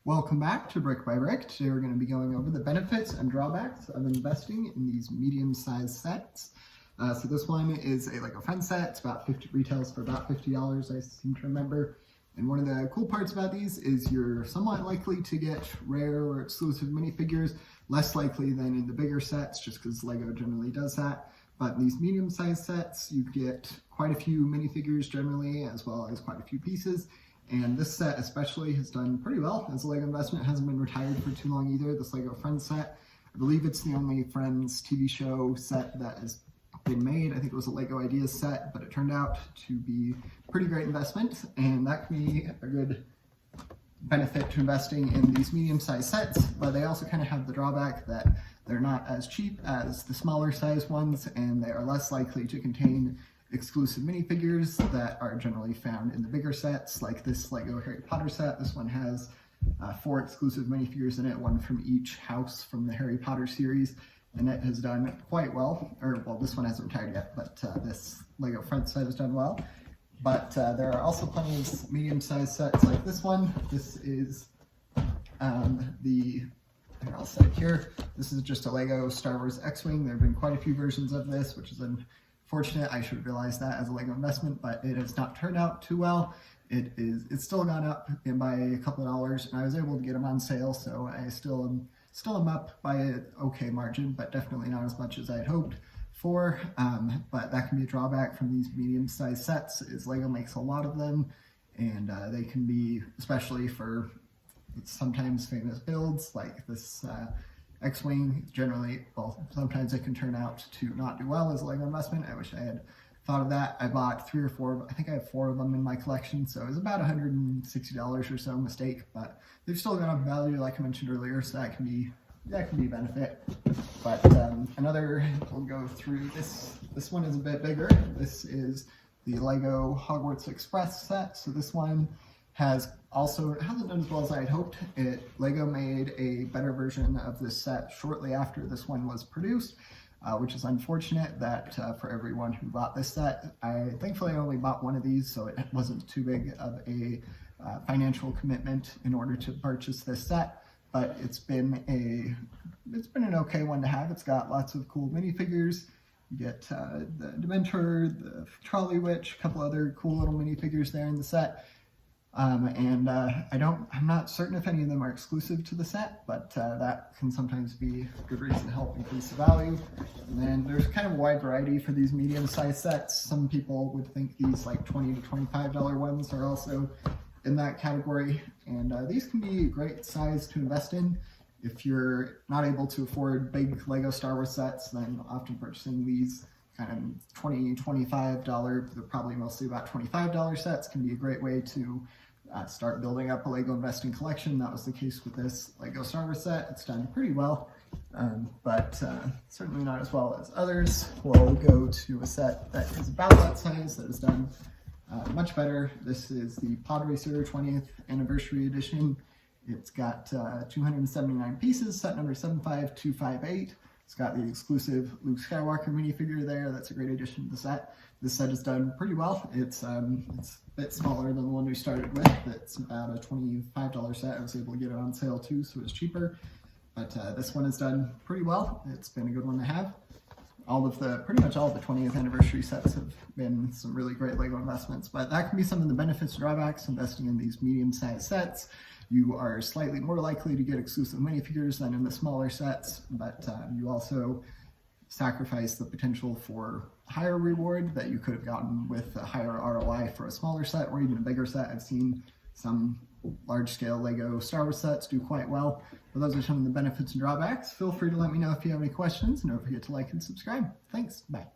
Welcome back to Brick by Brick. Today we're going to be going over the benefits and drawbacks of investing in these medium-sized sets. So this one is a Lego Friends set. It's about retails for about $50, I seem to remember. And one of the cool parts about these is you're somewhat likely to get rare or exclusive minifigures, less likely than in the bigger sets, just because Lego generally does that. But in these medium-sized sets, you get quite a few minifigures generally, as well as quite a few pieces. And this set especially has done pretty well as a Lego investment. It hasn't been retired for too long either, this Lego Friends set. I believe it's the only Friends TV show set that has been made. I think it was a Lego Ideas set, but it turned out to be a pretty great investment, and that can be a good benefit to investing in these medium-sized sets, but they also kind of have the drawback that they're not as cheap as the smaller size ones, and they are less likely to contain exclusive minifigures that are generally found in the bigger sets, like this Lego Harry Potter set. This one has 4 exclusive minifigures in it, one from each house from the Harry Potter series, and it has done quite well. Well, this one hasn't retired yet, but this Lego Friends set has done well. But there are also plenty of medium-sized sets like this one. This is I'll set it here. This is just a Lego Star Wars X-Wing. There have been quite a few versions of this, which is unfortunate. I should have realized that as a Lego investment, but it has not turned out too well. It's still gone up by a couple of dollars, and I was able to get them on sale, so I still am up by an okay margin, but definitely not as much as I had hoped for. But that can be a drawback from these medium-sized sets, is Lego makes a lot of them, and they can be, especially for sometimes famous builds like this X-Wing, generally, well, sometimes it can turn out to not do well as a Lego investment. I wish I had thought of that. I bought 3 or 4, I think I have 4 of them in my collection, so it was about $160 or so mistake, but they've still got a value, like I mentioned earlier, so that can be a benefit. But we'll go through this. This one is a bit bigger. This is the Lego Hogwarts Express set. So this one hasn't done as well as I had hoped. Lego made a better version of this set shortly after this one was produced, which is unfortunate that for everyone who bought this set. I thankfully only bought one of these, so it wasn't too big of a financial commitment in order to purchase this set. But it's been an okay one to have. It's got lots of cool minifigures. You get the Dementor, the Trolley Witch, a couple other cool little minifigures there in the set. I'm not certain if any of them are exclusive to the set, but that can sometimes be a good reason to help increase the value. And then there's kind of a wide variety for these medium-sized sets. Some people would think these like $20 to $25 ones are also in that category, and these can be a great size to invest in. If you're not able to afford big Lego Star Wars sets, then often purchasing these kind of $20, $25, they're probably mostly about $25 sets, can be a great way to start building up a Lego investing collection. That was the case with this Lego Star Wars set. It's done pretty well, but certainly not as well as others. We'll go to a set that is about that size that is done much better. This is the Pod Racer 20th Anniversary Edition. It's got 279 pieces, set number 75258. It's got the exclusive Luke Skywalker minifigure there. That's a great addition to the set. This set is done pretty well. It's a bit smaller than the one we started with. It's about a $25 set. I was able to get it on sale too, so it's cheaper. But this one is done pretty well. It's been a good one to have. Pretty much all of the 20th anniversary sets have been some really great Lego investments, but that can be some of the benefits and drawbacks investing in these medium-sized sets. You are slightly more likely to get exclusive minifigures than in the smaller sets, but you also sacrifice the potential for higher reward that you could have gotten with a higher ROI for a smaller set or even a bigger set. I've seen some large-scale Lego Star Wars sets do quite well. But those are some of the benefits and drawbacks. Feel free to let me know if you have any questions, and don't forget to like and subscribe. Thanks. Bye.